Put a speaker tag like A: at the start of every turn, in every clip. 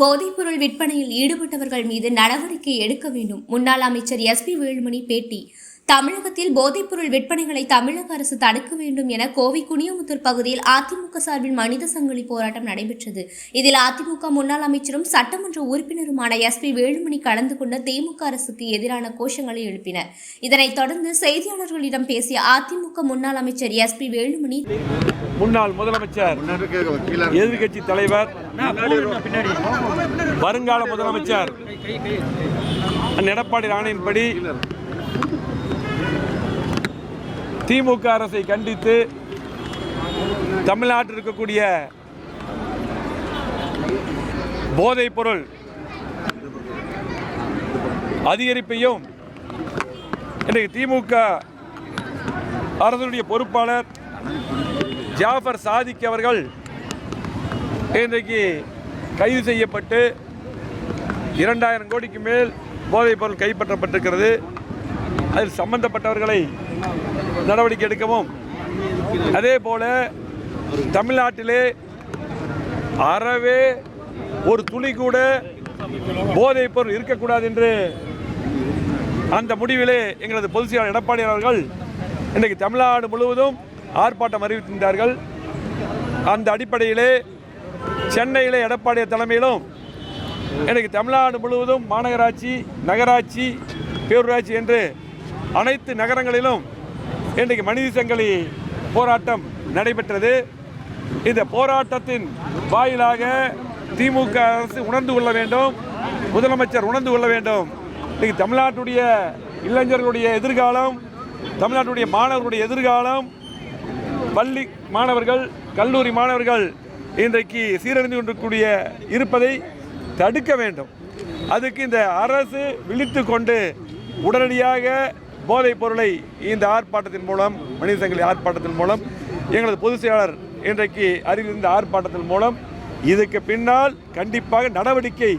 A: போதைப்பொருள் விற்பனையில் ஈடுபட்டவர்கள் மீது நடவடிக்கை எடுக்க வேண்டும். முன்னாள் அமைச்சர் எஸ்.பி. வேலுமணி பேட்டி. தமிழகத்தில் போதைப்பொருள் விற்பனைகளை தமிழக அரசு தடுக்க வேண்டும் என கோவை குனியமுத்தூர் பகுதியில் அதிமுக சார்பில் மனித சங்கிலி போராட்டம் நடைபெற்றது. இதில் அதிமுக முன்னாள் அமைச்சரும் சட்டமன்ற உறுப்பினருமான எஸ்.பி. வேலுமணி கலந்து கொண்ட திமுக அரசுக்கு எதிரான கோஷங்களை எழுப்பினர். இதனைத் தொடர்ந்து செய்தியாளர்களிடம் பேசிய அதிமுக முன்னாள் அமைச்சர் எஸ்.பி. வேலுமணி,
B: முன்னாள் முதலமைச்சர், எதிர்கட்சி தலைவர், வருங்கால முதலமைச்சர் எடப்பாடி ஆணையின்படி திமுக அரசை கண்டித்து தமிழ்நாட்டில் இருக்கக்கூடிய போதைப் பொருள் அதிகரிப்பையும் இன்றைக்கு திமுக அரசுடைய பொறுப்பாளர் ஜாஃபர் சாதிக் அவர்கள் இன்றைக்கு கைது செய்யப்பட்டு 2000 கோடிக்கு மேல் போதைப் பொருள் கைப்பற்றப்பட்டிருக்கிறது. அதில் சம்பந்தப்பட்டவர்களை நடவடிக்கை எடுக்கவும், அதே போல தமிழ்நாட்டிலே அறவே ஒரு துளி கூட போதைப் பொருள் இருக்கக்கூடாது என்று அந்த முடிவிலே எங்களது பொதுச் செயலாளர் எடப்பாடி அவர்கள் இன்றைக்கு தமிழ்நாடு முழுவதும் ஆர்ப்பாட்டம் அறிவித்திருந்தார்கள். அந்த அடிப்படையிலே சென்னையிலே எடப்பாடி தலைமையிலும் இன்றைக்கு தமிழ்நாடு முழுவதும் மாநகராட்சி, நகராட்சி, பேரூராட்சி என்று அனைத்து நகரங்களிலும் இன்றைக்கு மனித சங்கிலி போராட்டம் நடைபெற்றது. இந்த போராட்டத்தின் வாயிலாக திமுக அரசு உணர்ந்து கொள்ள வேண்டும், முதலமைச்சர் உணர்ந்து கொள்ள வேண்டும். இன்றைக்கு தமிழ்நாட்டுடைய இளைஞர்களுடைய எதிர்காலம், தமிழ்நாட்டுடைய மாணவர்களுடைய எதிர்காலம், பள்ளி மாணவர்கள், கல்லூரி மாணவர்கள் இன்றைக்கு சீரழிந்து கொண்டிருக்கூடிய இருப்பதை தடுக்க வேண்டும். அதுக்கு இந்த அரசு விழித்து கொண்டு உடனடியாக போதைப் பொருளை இந்த ஆர்ப்பாட்டத்தின் மூலம், மனித சங்கிலி ஆர்ப்பாட்டத்தின் மூலம், எங்களது பொதுச் செயலாளர் இன்றைக்கு அறிவித்த ஆர்ப்பாட்டத்தின் மூலம் இதுக்கு பின்னால் கண்டிப்பாக நடவடிக்கை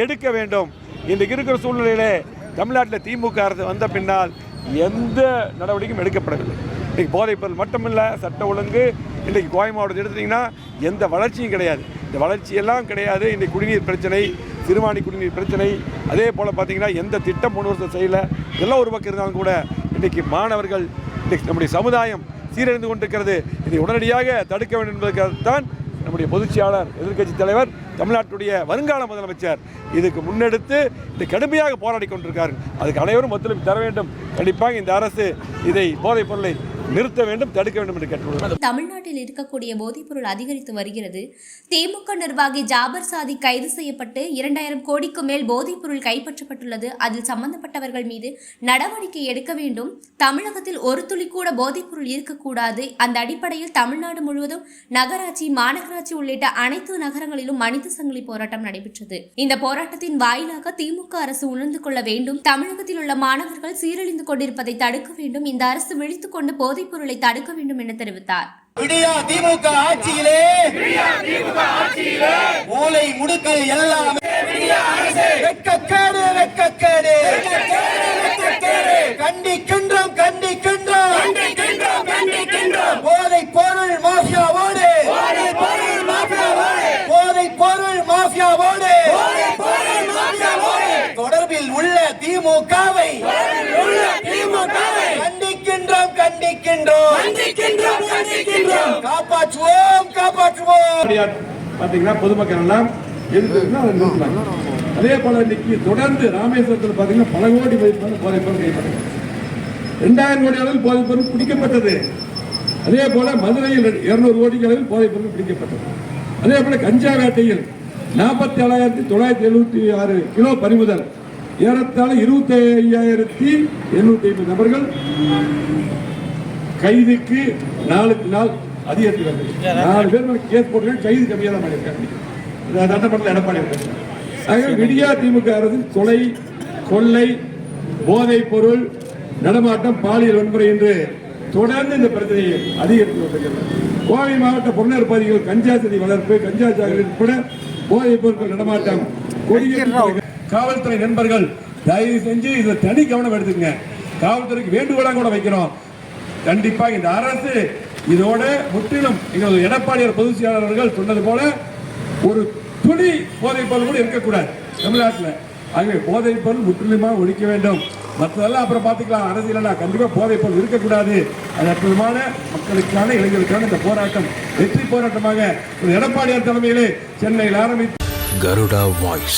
B: எடுக்க வேண்டும். இன்றைக்கு இருக்கிற சூழ்நிலையிலே தமிழ்நாட்டில் திமுக அரசு வந்த பின்னால் எந்த நடவடிக்கையும் எடுக்கப்படவில்லை. இன்றைக்கு போதைப் பொருள் மட்டுமில்லை, சட்ட ஒழுங்கு, இன்றைக்கு கோவை மாவட்டத்தை எடுத்துட்டிங்கன்னா எந்த வளர்ச்சியும் கிடையாது. இந்த வளர்ச்சியெல்லாம் கிடையாது. இன்றைக்கு குடிநீர் பிரச்சனை, சிறுவாணி குடிநீர் பிரச்சனை, அதே போல் பார்த்திங்கன்னா எந்த திட்டம் 3 வருஷம் செய்யலை. இதெல்லாம் ஒரு பக்கம் இருந்தாலும் கூட இன்றைக்கி மாணவர்கள், இன்றைக்கு நம்முடைய சமுதாயம் சீரழிந்து கொண்டிருக்கிறது. இதை உடனடியாக தடுக்க வேண்டும் என்பதற்காகத்தான் நம்முடைய பொதுச் செயலாளர், எதிர்கட்சி தலைவர், தமிழ்நாட்டுடைய வருங்கால முதலமைச்சர் இதுக்கு முன்னெடுத்து இதை கடுமையாக போராடி கொண்டிருக்காரு. அதுக்கு அனைவரும் ஒத்துழைப்பு தர வேண்டும். கண்டிப்பாக இந்த அரசு இதை போதைப் பொருளை நிறுத்த வேண்டும், தடுக்க வேண்டும் என்று கேட்டுள்ளது.
A: தமிழ்நாட்டில் இருக்கக்கூடிய போதைப் பொருள் அதிகரித்து வருகிறது. திமுக நிர்வாகி ஜாபர் சாதிக் கைது செய்யப்பட்டு 2000 கோடிக்கு மேல் போதைப் பொருள் கைப்பற்றப்பட்டுள்ளது. அதில் சம்பந்தப்பட்டவர்கள் மீது நடவடிக்கை எடுக்க வேண்டும். தமிழகத்தில் ஒரு துளி கூட போதைப் பொருள் இருக்கக்கூடாது. அந்த அடிப்படையில் தமிழ்நாடு முழுவதும் நகராட்சி, மாநகராட்சி உள்ளிட்ட அனைத்து நகரங்களிலும் மனித சங்கிலி போராட்டம் நடைபெற்றது. இந்த போராட்டத்தின் வாயிலாக திமுக அரசு உணர்ந்து கொள்ள வேண்டும். தமிழகத்தில் உள்ள மாணவர்கள் சீரழிந்து கொண்டிருப்பதை தடுக்க வேண்டும். இந்த அரசு விழித்துக் கொண்டு போதைப் பொருளை தடுக்க வேண்டும் என தெரிவித்தார்.
C: திமுக ஆட்சியிலே மூலை முடுக்கு எல்லாம் வெட்கக்கேடு, வெட்கக்கேடு. கண்டிக்கின்றோம், கண்டிக்கின்றோம். போதைப் பொருள் மாஃபியாவோடு, போதைப் பொருள் மாஃபியாவோடு தொடர்பில் உள்ள திமுகவை கண்டிக்கின்றோம், கண்டிக்கின்றோம். காப்பாற்றுவோம், காப்பாற்றுவோம்.
B: பாத்தீங்கன்னா பொதுமக்கள் எல்லாம் அதே போல இன்னைக்கு தொடர்ந்து ராமேஸ்வரத்தில் பாத்தீங்கன்னா பல கோடி மதிப்பான போதைப் பொருள் கைப்பற்றது. 2000 கோடி அளவில் போதைப் பொருள் பிடிக்கப்பட்டது. அதே போல மதுரையில் 200 கோடி அளவில் போதைப் பொருள் பிடிக்கப்பட்டது. அதே போல கஞ்சா வேட்டையில் 47,976 கிலோ பறிமுதல், ஏறத்தாழ 25,850 நபர்கள் கைதுக்கு நாளுக்கு நாள் அதிகரித்து வருது. 4 பேர் கேஸ் போட்டு கைது கம்மியாக தான் பண்ணியிருக்காங்க. சட்டமன்றத்தில் எடப்பாடி விடியா திமுக அரசு கொலை, கொள்ளை, போதைப் பொருள் நடமாட்டம், பாலியல் வன்முறை என்று தொடர்ந்து இந்த பிரச்சனையை அதிகரித்து வருகிறது. கோவை மாவட்ட புறநகர் பகுதிகள் கஞ்சா செடி வளர்ப்பு, கஞ்சா சாகுபடி உட்பட போதைப் பொருட்கள் நடமாட்டம், காவல்துறை நண்பர்கள் தயவு செஞ்சு இதில் தனி கவனம் எடுத்துங்க. காவல்துறைக்கு வேண்டுகோளாக கூட வைக்கிறோம். கண்டிப்பாக இந்த அரசு இதோட முற்றிலும் எங்களது எடப்பாடியார் பொதுச் செயலாளர்கள் சொன்னது போல ஒரு
D: துளி போதைப் பொருள் கூட இருக்கக்கூடாது தமிழ்நாட்டில். ஆகவே போதைப் பொருள் முற்றிலுமாக ஒழிக்க வேண்டும். மற்றதெல்லாம் அப்புறம் பார்த்துக்கலாம். அரசியலாம் கண்டிப்பாக போதைப் பொருள் இருக்கக்கூடாது. அது அற்புதமான மக்களுக்கான இளைஞர்களுக்கான இந்த போராட்டம் வெற்றி போராட்டமாக எடப்பாடியார் தலைமையிலே சென்னையில் ஆரம்பித்து
E: Garuda Voice.